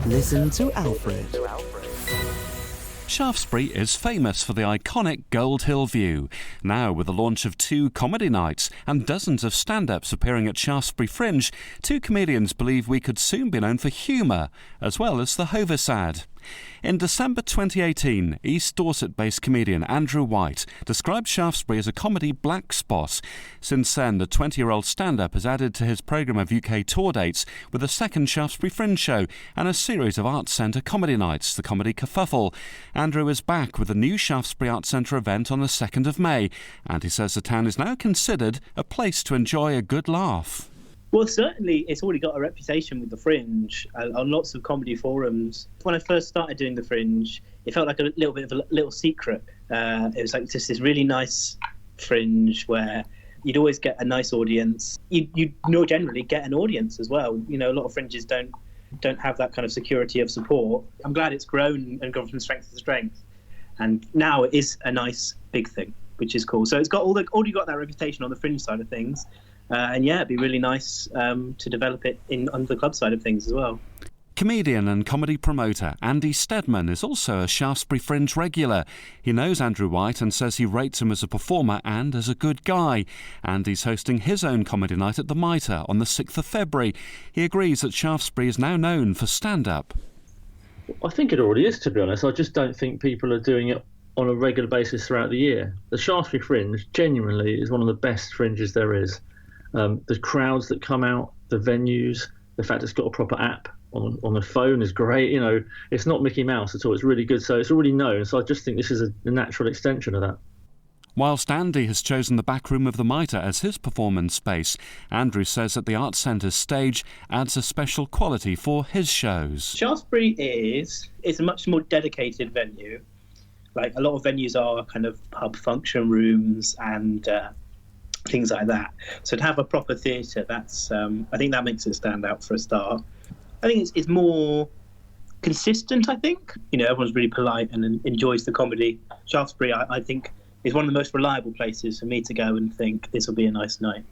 Listen to Alfred. Shaftesbury is famous for the iconic Gold Hill view. Now, with the launch of 2 comedy nights and dozens of stand-ups appearing at Shaftesbury Fringe, 2 comedians believe we could soon be known for humour, as well as the Hovis ad. In December 2018, East Dorset-based comedian Andrew White described Shaftesbury as a comedy black spot. Since then, the 20-year-old stand-up has added to his programme of UK tour dates with a second Shaftesbury Fringe show and a series of Arts Centre comedy nights, the Comedy Kerfuffle. Andrew is back with a new Shaftesbury Arts Centre event on the 2nd of May, and he says the town is now considered a place to enjoy a good laugh. Well, certainly it's already got a reputation with the Fringe on lots of comedy forums. When I first started doing the Fringe, it felt like a little bit of a little secret. It was like just this really nice Fringe where you'd always get a nice audience. You'd generally get an audience as well. You know, a lot of Fringes don't have that kind of security of support. I'm glad it's grown and gone from strength to strength. And now it is a nice big thing, which is cool. So it's got already got that reputation on the Fringe side of things. And yeah, it'd be really nice to develop it on the club side of things as well. Comedian and comedy promoter Andy Steadman is also a Shaftesbury Fringe regular. He knows Andrew White and says he rates him as a performer and as a good guy. Andy's hosting his own comedy night at the Mitre on the 6th of February. He agrees that Shaftesbury is now known for stand-up. I think it already is, to be honest. I just don't think people are doing it on a regular basis throughout the year. The Shaftesbury Fringe genuinely is one of the best fringes there is. The crowds that come out, the venues, the fact it's got a proper app on the phone is great. You know, it's not Mickey Mouse at all. It's really good. So it's already known. So I just think this is a natural extension of that. Whilst Andy has chosen the back room of the Mitre as his performance space, Andrew says that the Arts Centre's stage adds a special quality for his shows. Shaftesbury is a much more dedicated venue. Like a lot of venues are kind of pub function rooms and things like that. So to have a proper theatre, that's I think that makes it stand out for a start. I think it's more consistent, I think. You know, everyone's really polite and enjoys the comedy. Shaftesbury, I think, is one of the most reliable places for me to go and think this will be a nice night.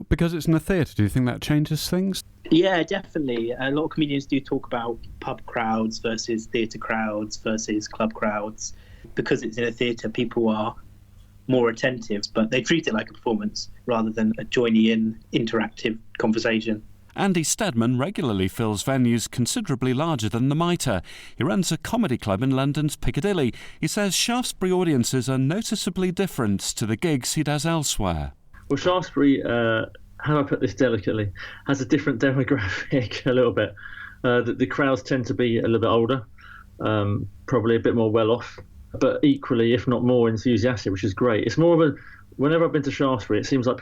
Because it's in a theatre, do you think that changes things? Yeah, definitely. A lot of comedians do talk about pub crowds versus theatre crowds versus club crowds. Because it's in a theatre, people are more attentive, but they treat it like a performance rather than a joining-in interactive conversation. Andy Steadman regularly fills venues considerably larger than the Mitre. He runs a comedy club in London's Piccadilly. He says Shaftesbury audiences are noticeably different to the gigs he does elsewhere. Well, Shaftesbury, how do I put this delicately, has a different demographic a little bit. The crowds tend to be a little bit older, probably a bit more well-off, but equally, if not more, enthusiastic, which is great. It's more of whenever I've been to Shaftesbury, it seems like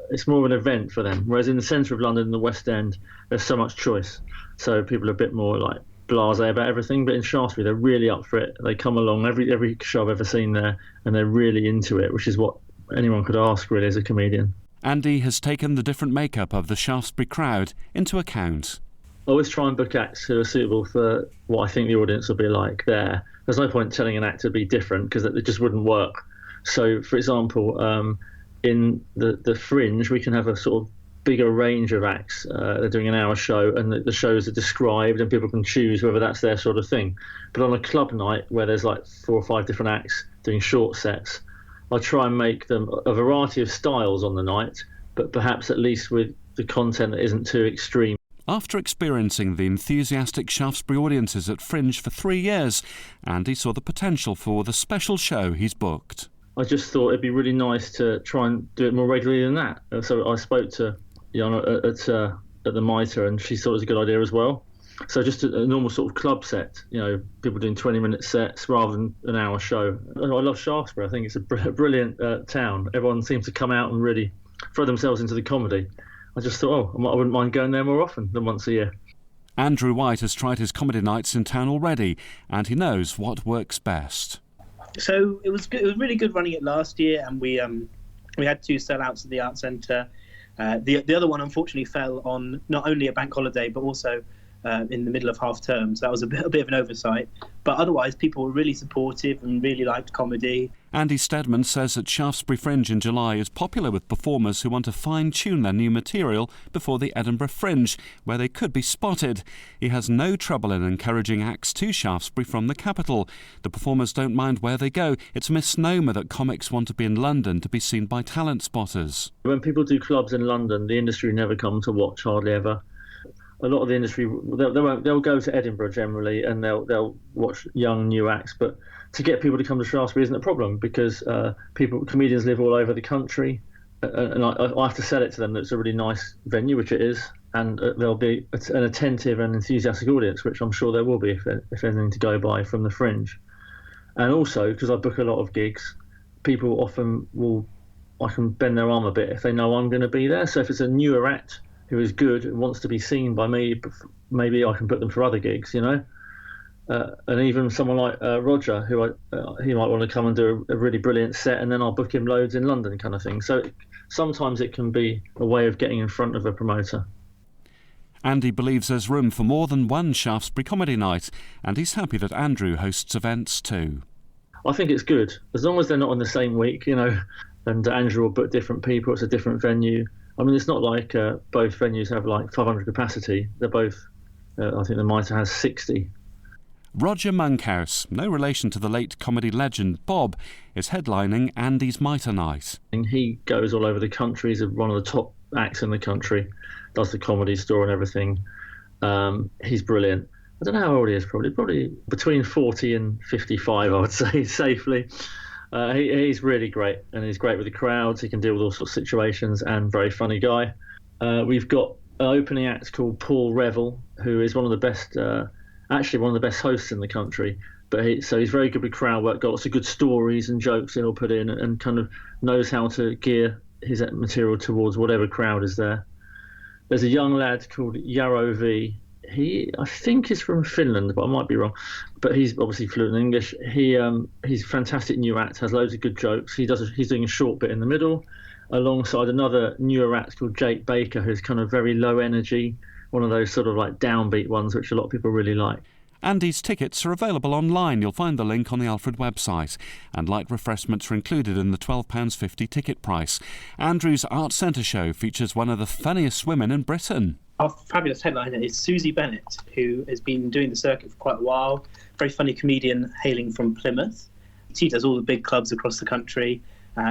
it's more of an event for them. Whereas in the centre of London and the West End, there's so much choice. So people are a bit more like blasé about everything. But in Shaftesbury, they're really up for it. They come along every show I've ever seen there, and they're really into it, which is what anyone could ask really as a comedian. Andy has taken the different makeup of the Shaftesbury crowd into account. I always try and book acts who are suitable for what I think the audience will be like there. There's no point telling an act to be different because it just wouldn't work. So, for example, in the Fringe, we can have a sort of bigger range of acts. They're doing an hour show and the shows are described and people can choose whether that's their sort of thing. But on a club night where there's like 4 or 5 different acts doing short sets, I try and make them a variety of styles on the night, but perhaps at least with the content that isn't too extreme. After experiencing the enthusiastic Shaftesbury audiences at Fringe for 3 years, Andy saw the potential for the special show he's booked. I just thought it'd be really nice to try and do it more regularly than that. So I spoke to Jana at the Mitre, and she thought it was a good idea as well. So just a normal sort of club set, you know, people doing 20-minute sets rather than an hour show. I love Shaftesbury. I think it's a brilliant town. Everyone seems to come out and really throw themselves into the comedy. I just thought, I wouldn't mind going there more often than once a year. Andrew White has tried his comedy nights in town already, and he knows what works best. So it was good. It was really good running it last year, and we had 2 sellouts at the Arts Centre. The other one unfortunately fell on not only a bank holiday but also in the middle of half term, so that was a bit of an oversight. But otherwise, people were really supportive and really liked comedy. Andy Steadman says that Shaftesbury Fringe in July is popular with performers who want to fine-tune their new material before the Edinburgh Fringe, where they could be spotted. He has no trouble in encouraging acts to Shaftesbury from the capital. The performers don't mind where they go. It's a misnomer that comics want to be in London to be seen by talent spotters. When people do clubs in London, the industry never come to watch, hardly ever. A lot of the industry, they'll go to Edinburgh generally, and they'll watch young new acts. But to get people to come to Shaftesbury isn't a problem, because comedians live all over the country, and I have to sell it to them that it's a really nice venue, which it is, and there'll be an attentive and enthusiastic audience, which I'm sure there will be if anything to go by from the Fringe. And also, because I book a lot of gigs, people often I can bend their arm a bit if they know I'm going to be there. So if it's a newer act who is good and wants to be seen by me, maybe I can put them for other gigs, and even someone like Roger, who he might want to come and do a really brilliant set, and then I'll book him loads in London, kind of thing. So sometimes it can be a way of getting in front of a promoter. Andy believes there's room for more than one Shaftesbury comedy night, and he's happy that Andrew hosts events too. I think it's good, as long as they're not on the same week, and Andrew will book different people, it's a different venue. I mean, it's not like both venues have like 500 capacity. They're both, I think the Mitre has 60. Roger Monkhouse, no relation to the late comedy legend Bob, is headlining Andy's Mitre Night. And he goes all over the country. He's one of the top acts in the country, does the Comedy Store and everything. He's brilliant. I don't know how old he is, probably between 40 and 55, I would say, safely. He's really great, and he's great with the crowds. He can deal with all sorts of situations, and very funny guy. We've got an opening act called Paul Revel, who is one of the best, actually one of the best hosts in the country. But he's very good with crowd work, got lots of good stories and jokes he'll put in, and kind of knows how to gear his material towards whatever crowd is there. There's a young lad called Yarrow V. I think he's from Finland, but I might be wrong. But he's obviously fluent in English. He's a fantastic new act, has loads of good jokes. He's doing a short bit in the middle, alongside another newer act called Jake Baker, who's kind of very low energy, one of those sort of like downbeat ones, which a lot of people really like. Andy's tickets are available online. You'll find the link on the Alfred website. And light refreshments are included in the £12.50 ticket price. Andrew's Art Centre show features one of the funniest women in Britain. Our fabulous headliner is Susie Bennett, who has been doing the circuit for quite a while. Very funny comedian hailing from Plymouth. She does all the big clubs across the country.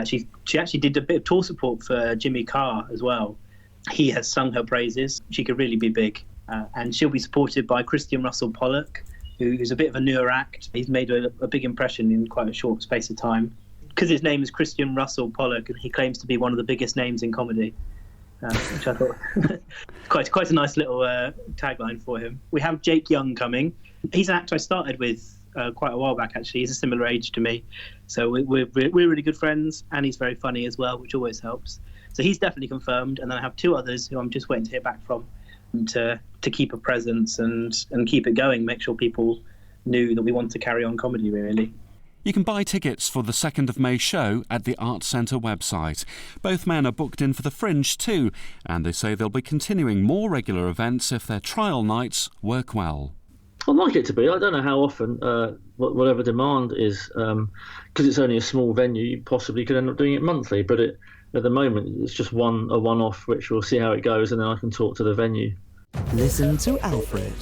She actually did a bit of tour support for Jimmy Carr as well. He has sung her praises. She could really be big. And she'll be supported by Christian Russell Pollock, who's a bit of a newer act. He's made a big impression in quite a short space of time. Because his name is Christian Russell Pollock, and he claims to be one of the biggest names in comedy. Which I thought quite a nice little tagline for him. We have Jake Young coming. He's an actor I started with quite a while back, actually. He's a similar age to me. So we're really good friends, and he's very funny as well, which always helps. So he's definitely confirmed, and then I have two others who I'm just waiting to hear back from, to keep a presence and keep it going, make sure people knew that we want to carry on comedy, really. You can buy tickets for the 2nd of May show at the Arts Centre website. Both men are booked in for the Fringe too, and they say they'll be continuing more regular events if their trial nights work well. I'd like it to be. I don't know how often, whatever demand is, because it's only a small venue, you possibly could end up doing it monthly, but at the moment it's just a one-off, which we'll see how it goes, and then I can talk to the venue. Listen to Alfred.